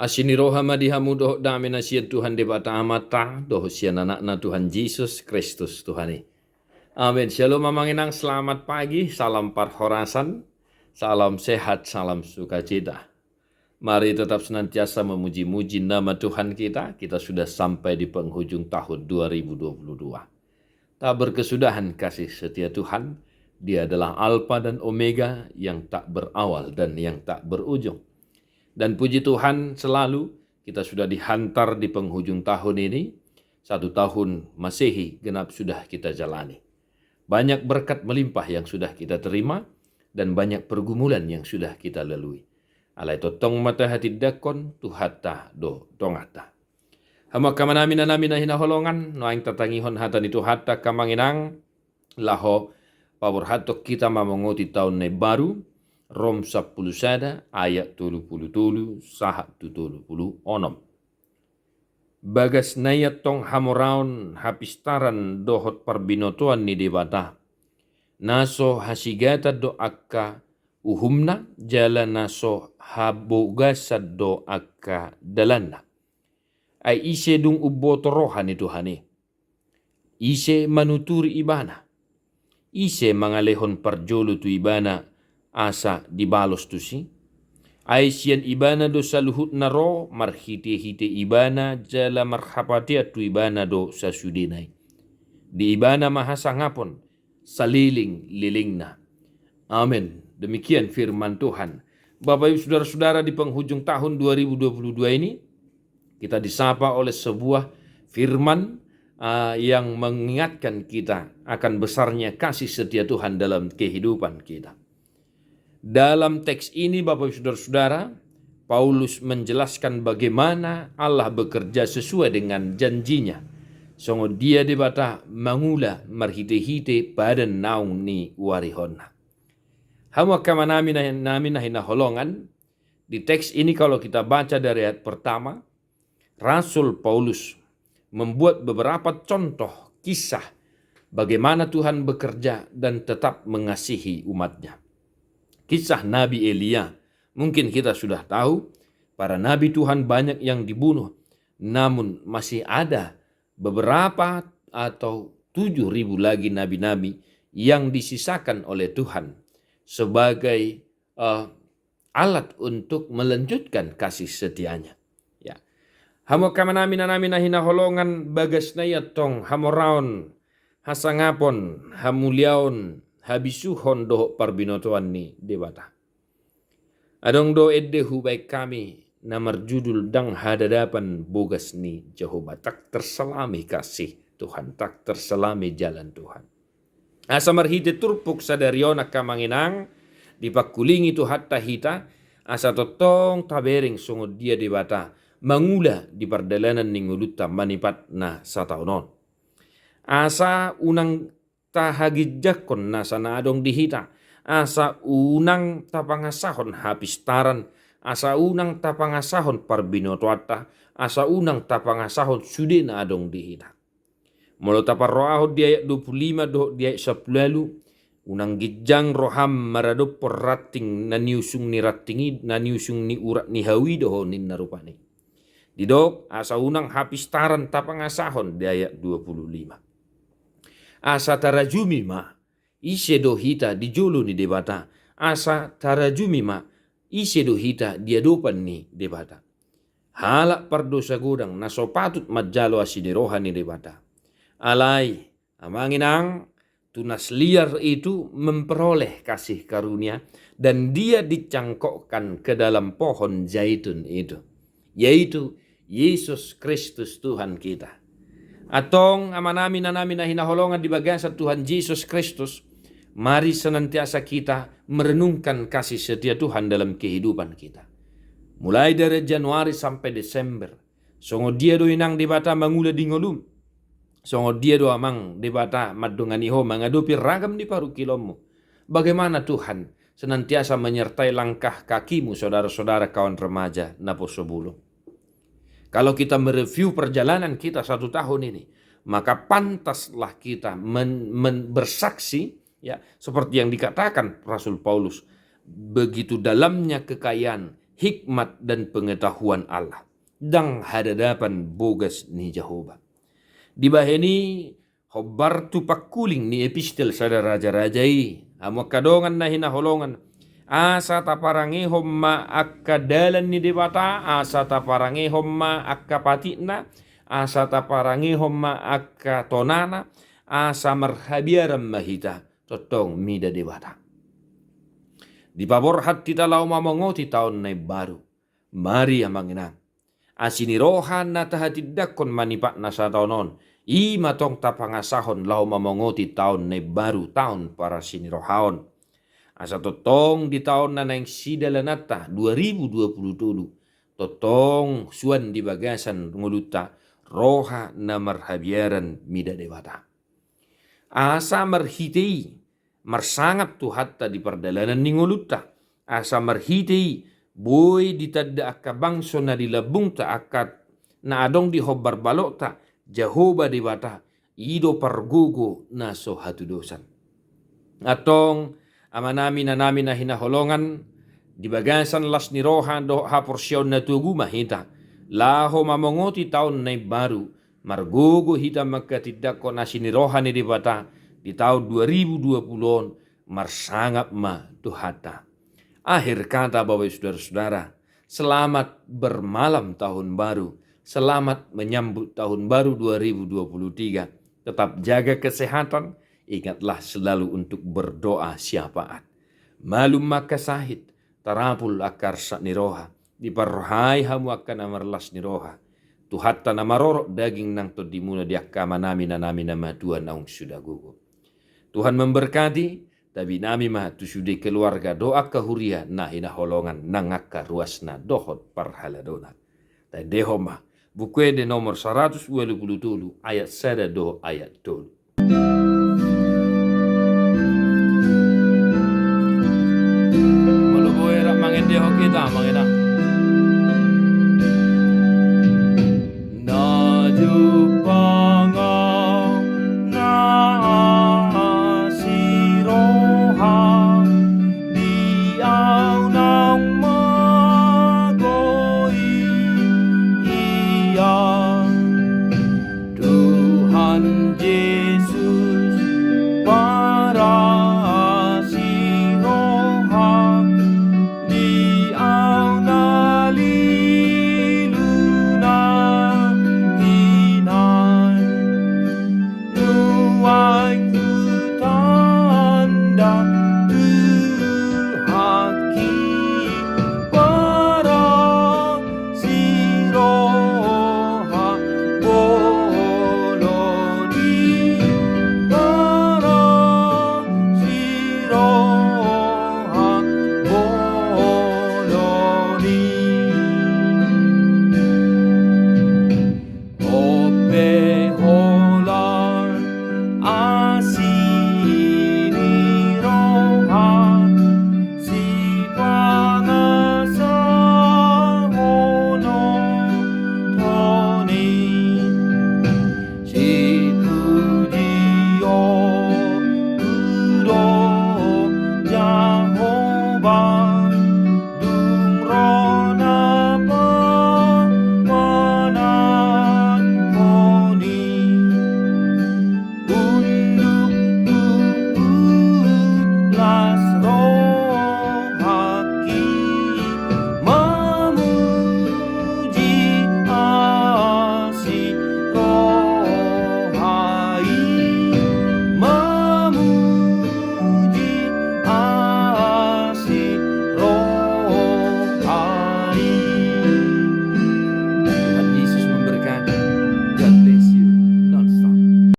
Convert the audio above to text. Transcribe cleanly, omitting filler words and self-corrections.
Asini roha madihamu doh dami nasiat Tuhan debata amata doh sian anak na Tuhan Yesus Kristus Tuhani. Amin. Shalom mamanginang, selamat pagi, salam parhorasan, salam sehat, salam sukacita. Mari tetap senantiasa memuji-muji nama Tuhan kita. Kita sudah sampai di penghujung tahun 2022. Tak berkesudahan kasih setia Tuhan. Dia adalah Alfa dan Omega yang tak berawal dan yang tak berujung. Dan puji Tuhan selalu kita sudah dihantar di penghujung tahun ini. 1 tahun Masehi genap sudah kita jalani. Banyak berkat melimpah yang sudah kita terima dan banyak pergumulan yang sudah kita lalui. Alai totong mata hati dakon tuhata do tongata. Hama kamanamin na hinaholongan noaing tatangihon hatan itu hata kamanginang laho pawur hatok kita mamongoti tahun ne baru Rom 10 sada ayat 30 sahat 30 onom. Bagas nayat tong hamoraun hapistaran dohot parbinotoan ni debata. Naso hasigata do akka uhumna jala naso habogasad do akka dalana. Ay ise dung uboto rohan itu hane. Ise manuturi ibana. Ise mangalehon parjolo tu ibana asa dibalos tu si. Ay siyan ibana do saluhut na ro marhite-hite ibana jala marhapatia tu ibana do sa sudinay. Di ibana mahasangapon saliling liling na. Amin. Demikian firman Tuhan. Bapak Ibu saudara-saudara, di penghujung tahun 2022 ini kita disapa oleh sebuah firman yang mengingatkan kita akan besarnya kasih setia Tuhan dalam kehidupan kita. Dalam teks ini Bapak Ibu saudara-saudara, Paulus menjelaskan bagaimana Allah bekerja sesuai dengan janjinya. Songo dia debata mangula marhite-hite pada naung ni warihonna. Hama kama nami na hinaholongan. Di teks ini kalau kita baca dari ayat pertama, Rasul Paulus membuat beberapa contoh kisah bagaimana Tuhan bekerja dan tetap mengasihi umatnya. Kisah Nabi Elia, mungkin kita sudah tahu, para nabi Tuhan banyak yang dibunuh, namun masih ada beberapa atau 7.000 lagi nabi-nabi yang disisakan oleh Tuhan sebagai alat untuk melanjutkan kasih setianya. Ya. Hamo kamanamina hinaholongan bagas na yatong hamoraon hasangapon hamuliaon habisuhon doh parbinotoan ni debata. Adong do eddehu baik kami namar judul dang hadadapan bogas ni Jehovah. Tak terselami kasih Tuhan, tak terselami jalan Tuhan. Asa marhite turpuk sadariona kamanginang dipakulingi tu hatta hita asa totong tabering sungod dia debata mangula di pardalanan ninguluta manipat na sataunon. Asa unang tahagidjakon nasa naadong dihita. Asa unang tapangasahon hapistaran. Asa unang tapangasahon parbinotoata. Asa unang tapangasahon sude na adong dihita. Mula taparroahod di ayat 25 doh di ayat 10. Unang gijang roham marado porrating na niusung ni ratingid na niusung ni urat ni hawi doho nin narupani. Didok asa unang hapistaran tapangasahon di ayat 25. Asa tarajumi ma ise do hita di jolo ni debata. Asa tarajumi ma ise do hita dia dopan ni debata. Halak pardosa godang na sopatut majalo asideroha ni debata. Alai amanginang tunas liar itu memperoleh kasih karunia dan dia dicangkokkan ke dalam pohon zaitun itu, yaitu Yesus Kristus Tuhan kita. Atong amanami na hinaholongan di bagian sa Tuhan Yesus Kristus, mari senantiasa kita merenungkan kasih setia Tuhan dalam kehidupan kita. Mulai dari Januari sampai Desember, songo dia do inang debata mangula dingolum, songo dia do amang debata madunganiho mangadupi ragam di paru kilomu. Bagaimana Tuhan senantiasa menyertai langkah kakimu saudara-saudara kawan remaja naposobulu. Kalau kita mereview perjalanan kita 1 tahun ini, maka pantaslah kita bersaksi, ya, seperti yang dikatakan Rasul Paulus, begitu dalamnya kekayaan hikmat dan pengetahuan Allah. Dang hadadapan bogas ni Jehovah. Di baheni hobar tu pakuling ni epistel sada raja-rajai. Amo kadongan na hinaholongan. Asa taparangi homma akka dalan ni dewata. Asa taparangi homma akka patina. Asa taparangi homma akka tonana. Asa marhabiaram mahita. Totong mida dewata. Di paborhat tita lau mamangoti tahun na baru. Mari amanginang. Asinirohan na tahatidakon manipak na sa taonon. I matong tapangasahon lau mamangoti tahun na baru tahun para sinirohaon. Asa totong di tahun na naing sidalanata 2027. Totong suan di bagasan nguluta roha na marhabiaran mida dewata. Asa marhitei marsangat tu hatta di perdalanan ni nguluta. Asa marhitei boy ditadda akka bangso na dilabung ta akat na adong di hobar balok ta Jehovah dewata ido pargugo na so hatudosan. Atong amanami na namin na hinaholongan di bagasan las ni rohan do haporsyon na tugu mahita. Laho mamongoti taon na baru margugo hita magkatidako na sinirohan ni dewata di tahun 2020 marsangap ma tuhata. Akhir kata Bapak Saudara-saudara, selamat bermalam tahun baru, selamat menyambut tahun baru 2023. Tetap jaga kesehatan, ingatlah selalu untuk berdoa syafaat. Malum maka sahid, tarapul akar sak niroha, diparhai hamu akan amarlas niroha. Tuhatta namarorok daging nang to dimuna diakama nami na Tuhan naung sudah gugup. Tuhan memberkati, tapi nami mah tu sudah keluarga doa kahuria nah hinaholongan nangaka ruasna dohot parhaladona. Tai dehoma buku de nomor 127 ayat 1 do ayat 2. Maluboy ra mangen deho kita mangena.